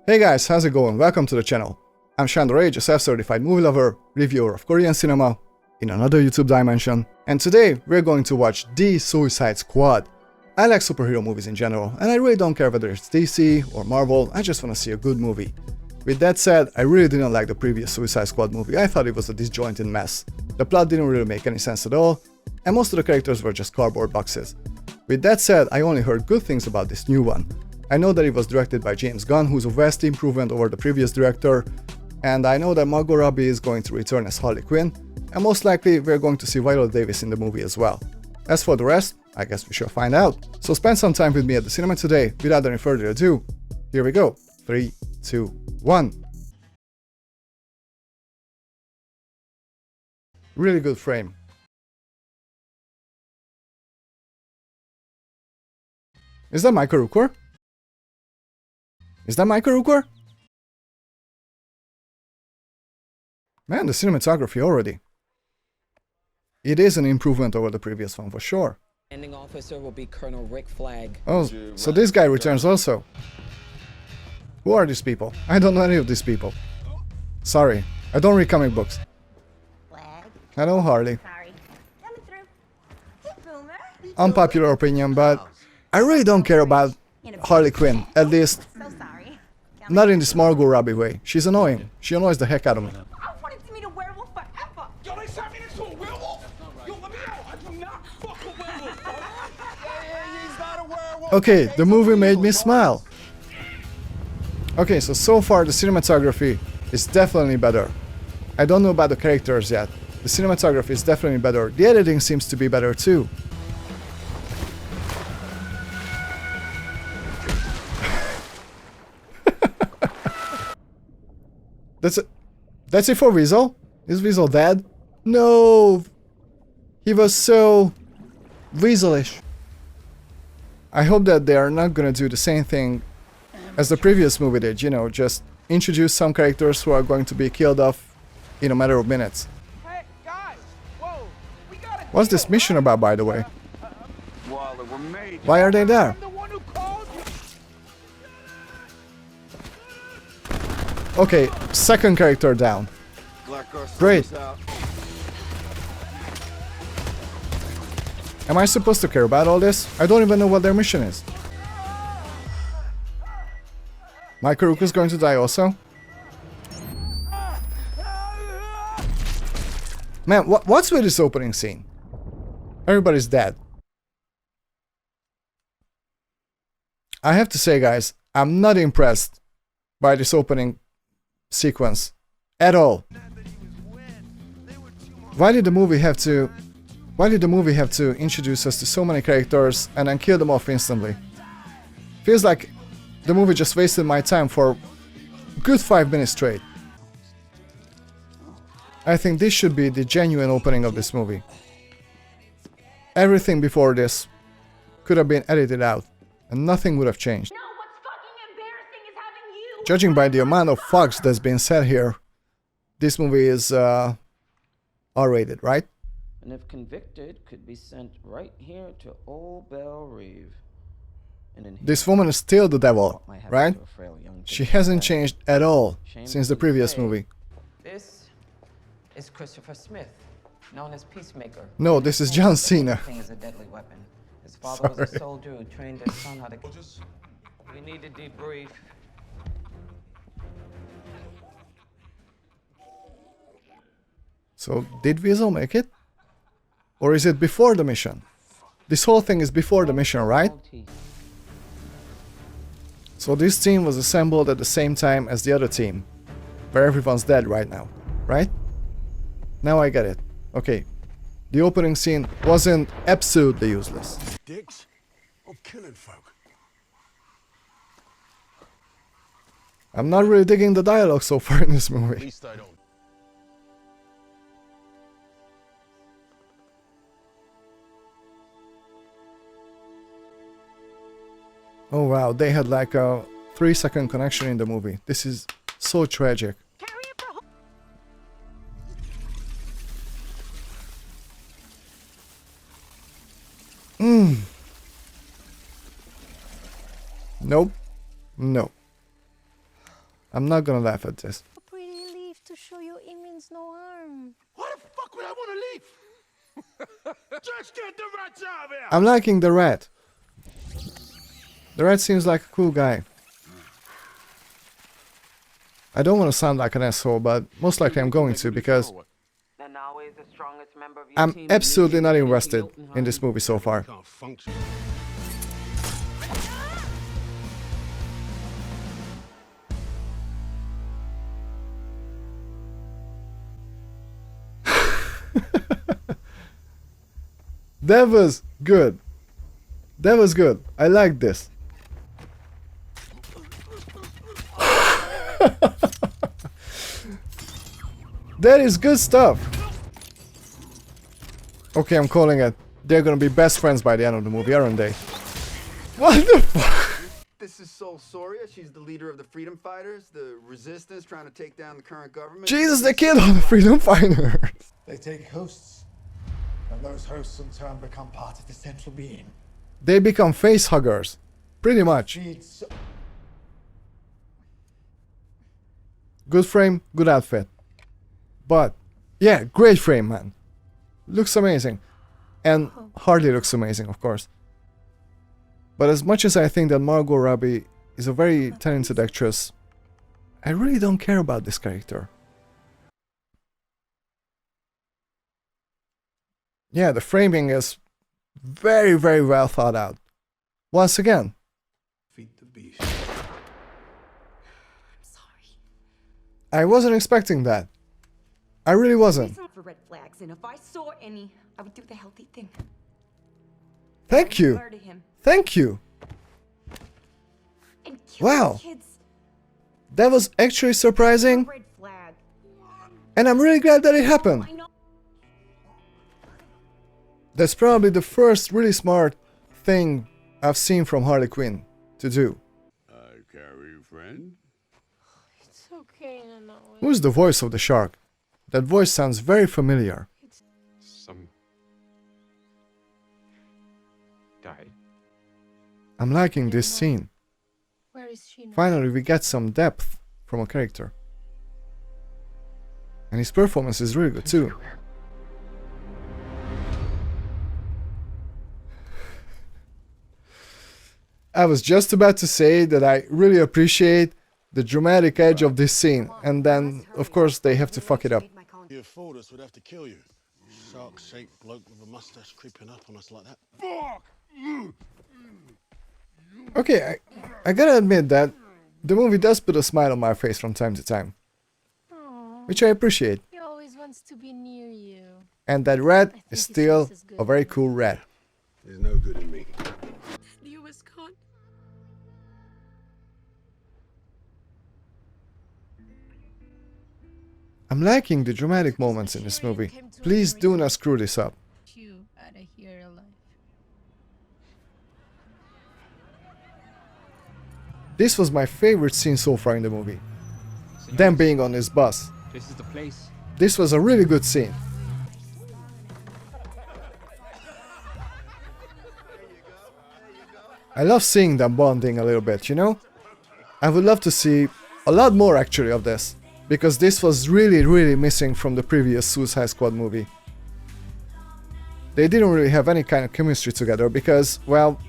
Hey guys, how's it going? Welcome to the channel. I'm Shandor, a self-certified movie lover, reviewer of Korean cinema in another YouTube dimension, and today we're going to watch The Suicide Squad. I like superhero movies in general, and I really don't care whether it's DC or Marvel, I just want to see a good movie. With that said, I really didn't like the previous Suicide Squad movie. I thought it was a disjointed mess. The plot didn't really make any sense at all, and most of the characters were just cardboard boxes. With that said, I only heard good things about this new one. I know that it was directed by James Gunn, who's a vast improvement over the previous director, and I know that Margot Robbie is going to return as Harley Quinn, and most likely we're going to see Viola Davis in the movie as well. As for the rest, I guess we shall find out. So spend some time with me at the cinema today. Without any further ado, here we go. 3, 2, 1. Really good frame. Is that Michael Rooker? Is that Michael Rooker? Man, the cinematography already. It is an improvement over the previous one for sure. Ending officer will be Colonel Rick Flag. Oh, so this guy returns also. Who are these people? I don't know any of these people. Sorry, I don't read comic books. Flag. Hello, Harley. Sorry. Coming through. Hey, Boomer. Unpopular opinion, but I really don't care about Harley Quinn. At least, So sorry. not in this Margot Robbie way. She's annoying. She annoys the heck out of me. I wanted to meet a werewolf forever. Yo, they turned me into a werewolf? Yo, let me know. I do not fuck a werewolf, bro. Yeah, he's not a werewolf. Okay, the movie made me smile. Okay, so far the cinematography is definitely better. I don't know about the characters yet. The cinematography is definitely better. The editing seems to be better too. That's it for Weasel? Is Weasel dead? No! He was so Weaselish. I hope that they are not gonna do the same thing as the previous movie did, you know, just introduce some characters who are going to be killed off in a matter of minutes. Hey, guys. Whoa. We gotta What's this mission about, by the way? Waller, we're made. Why are they there? I'm the one who called you. Okay, second character down. Great. Am I supposed to care about all this? I don't even know what their mission is. Michael Rooker is going to die also? Man, what's with this opening scene? Everybody's dead. I have to say, guys, I'm not impressed by this opening sequence at all. Why did the movie have to introduce us to so many characters and then kill them off instantly? Feels like the movie just wasted my time for a good 5 minutes straight. I think this should be the genuine opening of this movie. Everything before this could have been edited out and nothing would have changed. No, what's fucking embarrassing is having you. Judging by the amount of fucks that's been said here, this movie is R-rated, right? And if convicted, could be sent right here to Old Bell Reeve. And in This woman is still the devil, my heaven right? to a frail young She thing. hasn't changed at all Shame since the to previous say. movie. This is Christopher Smith, known as Peacemaker. No, this is John Cena. Thing is a deadly weapon. His father was a Sorry. soldier who trained his son how to. We need to debrief. So, did Weasel make it? Or is it before the mission? This whole thing is before the mission, right? So this team was assembled at the same time as the other team, where everyone's dead right now, right? Now I get it. Okay. The opening scene wasn't absolutely useless. Dicks? I'm killing folk. I'm not really digging the dialogue so far in this movie. At least I don't. Oh wow, they had like a 3-second connection in the movie. This is so tragic. Carry it for home. Nope. No. I'm not gonna laugh at this. A pretty leaf to show you it means no harm. Why the fuck would I want to leave? Just get the rats out of here! I'm liking the rat. The rat seems like a cool guy. I don't want to sound like an asshole, but most likely I'm going to, because And always the strongest member of your I'm team absolutely believes not in invested Jotunheim. in this movie so far. Can't function. That was good. That was good. I like this. That is good stuff. Okay, I'm calling it. They're gonna be best friends by the end of the movie, aren't they? What the fuck? This is Sol Soria. She's the leader of the freedom fighters, the resistance trying to take down the current government. Jesus, they killed all the freedom fighters. They take hosts, and those hosts in turn become part of the central being. They become face huggers. Pretty much. Feeds Good frame, good outfit. But, yeah, great frame, man. Looks amazing. And Harley looks amazing, of course. But as much as I think that Margot Robbie is a very talented actress, I really don't care about this character. Yeah, the framing is very, very well thought out. Once again. Feed the beast. I wasn't expecting that. I really wasn't. For red flags, and if I saw any, I would do the healthy thing. Thank you. Murder him Thank you. and kill Wow. the kids. That was actually surprising, Red flag. and I'm really glad that it happened. I know. That's probably the first really smart thing I've seen from Harley Quinn to do. I carry friend. It's okay, I know. Who's the voice of the shark? That voice sounds very familiar. Some died. I'm liking this scene. Where is she now? Finally, we get some depth from a character. And his performance is really good too. I was just about to say that I really appreciate the dramatic edge of this scene, and then, of course, they have to fuck it up. You fooled us, we'd have to kill you. Shark-shaped bloke with a mustache creeping up on us like that. Okay, I gotta admit that the movie does put a smile on my face from time to time, Aw, which I appreciate. he always wants to be near you. And that rat think is his still face is good. a very cool rat. There's no good in me. The US con. I'm liking the dramatic moments in this movie. Please do not screw this up. You out of here alive. This was my favorite scene so far in the movie. Them being on this bus. This is the place. This was a really good scene. I love seeing them bonding a little bit, you know? I would love to see a lot more actually of this, because this was really, really missing from the previous Suicide Squad movie. They didn't really have any kind of chemistry together because, well,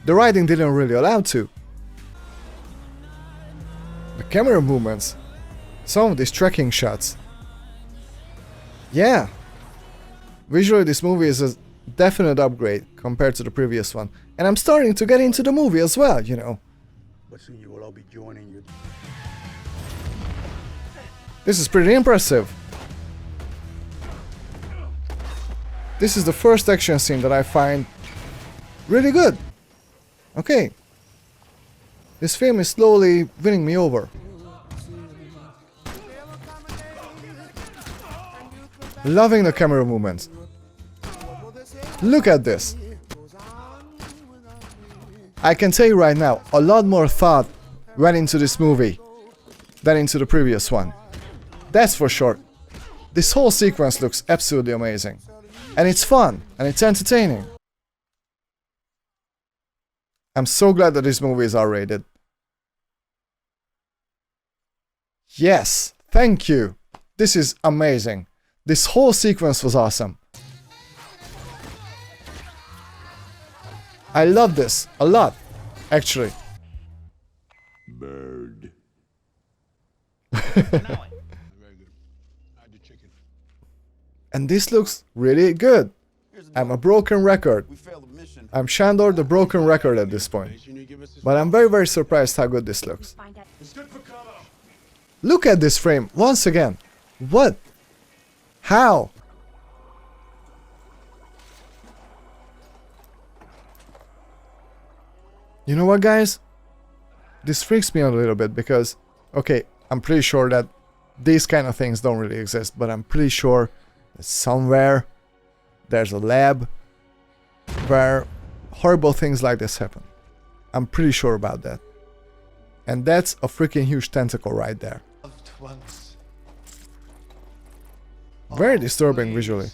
the writing didn't really allow to. The camera movements, some of these tracking shots. Yeah. Visually this movie is a definite upgrade compared to the previous one. And I'm starting to get into the movie as well, you know. But soon you will all be joining you. This is pretty impressive. This is the first action scene that I find really good. Okay. This film is slowly winning me over. Loving the camera movements. Look at this. I can tell you right now, a lot more thought went into this movie than into the previous one. That's for sure. This whole sequence looks absolutely amazing. And it's fun, and it's entertaining. I'm so glad that this movie is R-rated. Yes, thank you. This is amazing. This whole sequence was awesome. I love this a lot, actually. Bird. Very good. How'd the chicken? And this looks really good. I'm a broken record. We failed the mission. I'm Shandor the broken record at this point. But I'm very surprised how good this looks. Look at this frame once again. What? How? You know what, guys? This freaks me out a little bit because, okay, I'm pretty sure that these kind of things don't really exist, but I'm pretty sure that somewhere there's a lab where horrible things like this happen. I'm pretty sure about that. And that's a freaking huge tentacle right there. Very disturbing visually,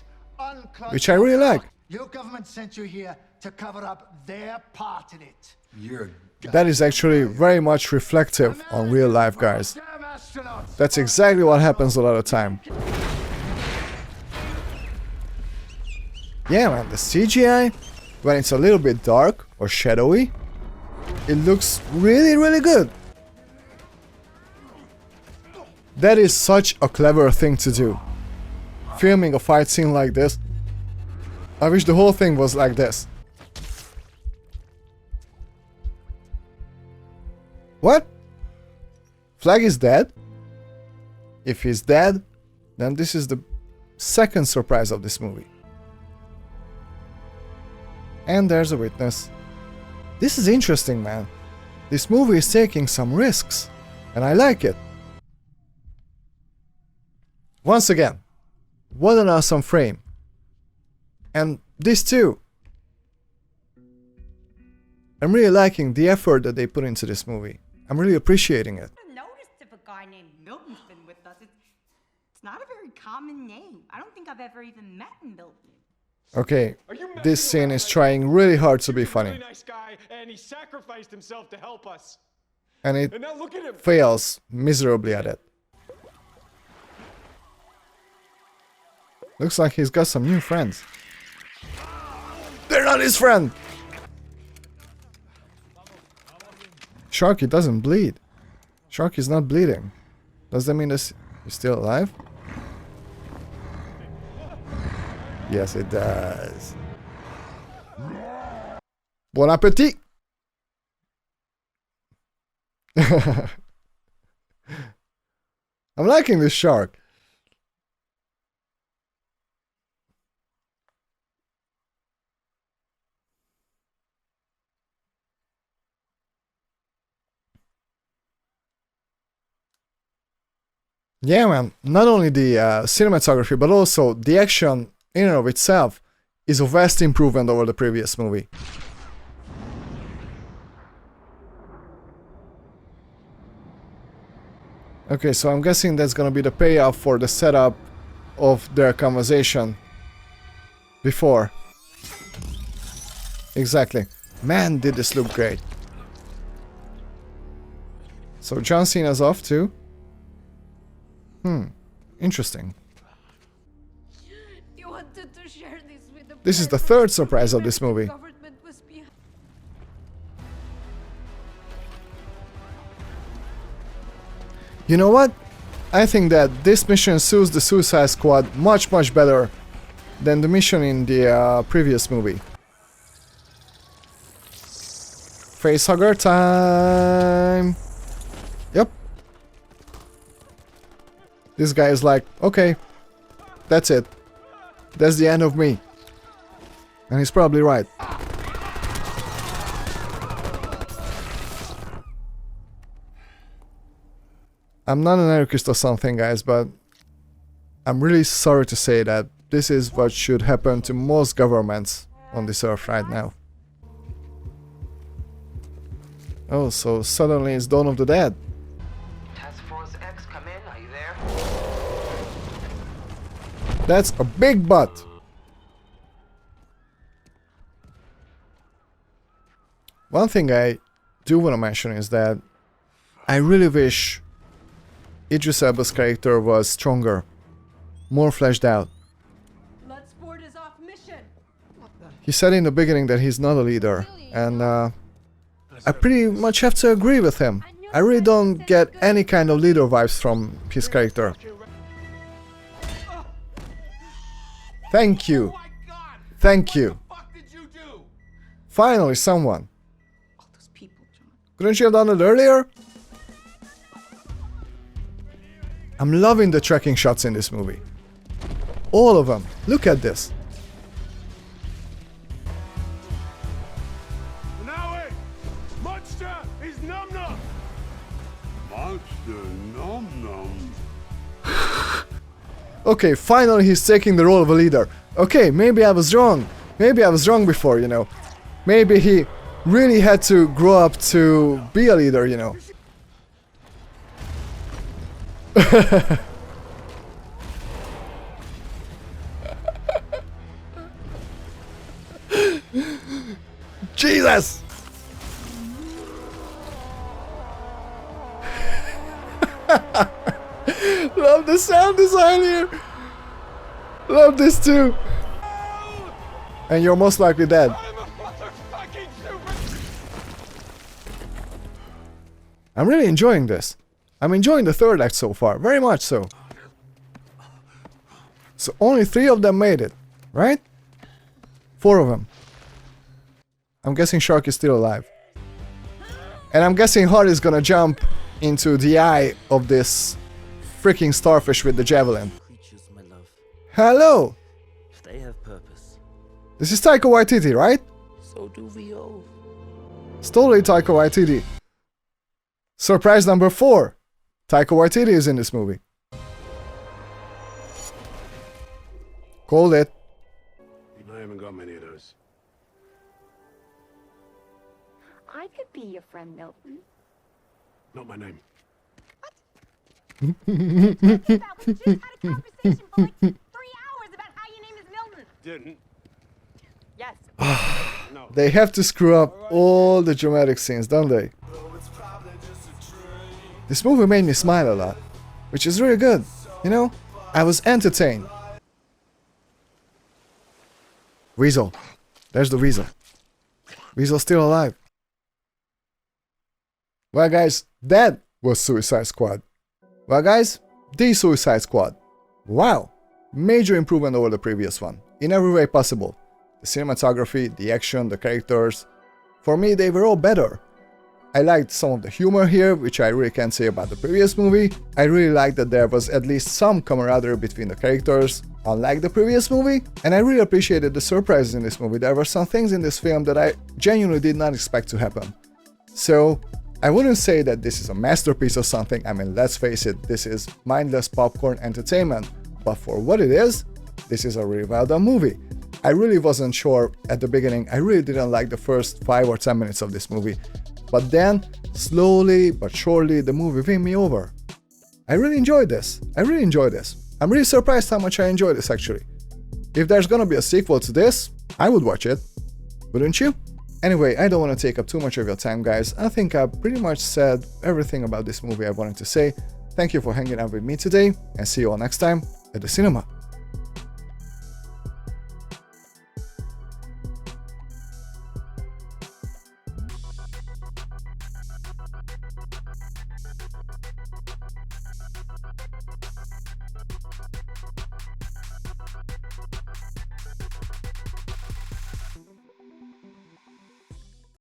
which I really like. Your government sent you here to cover up their part in it. That is actually very much reflective on real life, guys. That's exactly what happens a lot of time. Yeah, man, the CGI, when it's a little bit dark or shadowy, it looks really good. That is such a clever thing to do. Filming a fight scene like this. I wish the whole thing was like this. What? Flag is dead? If he's dead, then this is the second surprise of this movie. And there's a witness. This is interesting, man. This movie is taking some risks, and I like it. Once again, what an awesome frame. And this too. I'm really liking the effort that they put into this movie. I'm really appreciating it. I noticed if a guy named Milton's been with us. It's not a very common name. I don't think I've ever even met Milton. Okay, this scene is trying really hard to be funny. Really nice guy, and he sacrificed himself to help us. And it And now look at him. fails miserably at it. Looks like he's got some new friends. They're not his friend! Sharky doesn't bleed. Sharky's not bleeding. Does that mean this he's still alive? Yes, it does. Bon appetit! I'm liking this shark. Yeah, man, not only the cinematography, but also the action in and of itself is a vast improvement over the previous movie. Okay, so I'm guessing that's gonna be the payoff for the setup of their conversation before. Exactly. Man, did this look great. So John Cena's off too. Interesting. You wanted to share this with the This is the third surprise of this movie. government was behind. You know what? I think that this mission suits the Suicide Squad much better than the mission in the previous movie. Facehugger time! Yep. This guy is like, okay, that's it. That's the end of me. And he's probably right. I'm not an anarchist or something, guys, but I'm really sorry to say that this is what should happen to most governments on this earth right now. Oh, so suddenly it's Dawn of the Dead. Task Force X, come in. Are you there? That's a big butt. One thing I do want to mention is that I really wish Idris Elba's character was stronger, more fleshed out. Bloodsport is off mission. He said in the beginning that he's not a leader, and I pretty much have to agree with him. I really don't get any kind of leader vibes from his character. Thank you. Thank you. Finally, someone. Couldn't you have done it earlier? I'm loving the tracking shots in this movie. All of them. Look at this. Monster is Num Num. Monster Num Num. Okay, finally he's taking the role of a leader. Okay, maybe I was wrong. Maybe I was wrong before, you know. Maybe he really had to grow up to be a leader, you know. Jesus! Love the sound design here. Love this too. And you're most likely dead. I'm really enjoying this. I'm enjoying the third act so far, very much so. So only 3 of them made it, right? 4 of them. I'm guessing Shark is still alive. And I'm guessing Hart is gonna jump into the eye of this freaking starfish with the javelin. Creatures, my love. Hello! They have purpose. This is Taika Waititi, right? So do we all. It's totally Taika Waititi. Surprise number 4. Taika Waititi is in this movie. Called it. I haven't got many of those. I could be your friend, Milton. Not my name. We just had a conversation for like 3 hours about how your name is Milton. Didn't. Yes. No. They have to screw up all the dramatic scenes, don't they? This movie made me smile a lot, which is really good, you know? I was entertained. Weasel. There's the Weasel. Weasel's still alive. Well guys, that was Suicide Squad. Well guys, the Suicide Squad. Wow! Major improvement over the previous one, in every way possible. The cinematography, the action, the characters. For me, they were all better. I liked some of the humor here, which I really can't say about the previous movie. I really liked that there was at least some camaraderie between the characters, unlike the previous movie. And I really appreciated the surprises in this movie. There were some things in this film that I genuinely did not expect to happen. So, I wouldn't say that this is a masterpiece or something. I mean, let's face it, this is mindless popcorn entertainment. But for what it is, this is a really well done movie. I really wasn't sure at the beginning. I really didn't like the first 5 or 10 minutes of this movie. But then, slowly but surely, the movie won me over. I really enjoyed this. I really enjoyed this. I'm really surprised how much I enjoyed this actually. If there's gonna be a sequel to this, I would watch it. Wouldn't you? Anyway, I don't want to take up too much of your time, guys. I think I pretty much said everything about this movie I wanted to say. Thank you for hanging out with me today, and see you all next time at the cinema.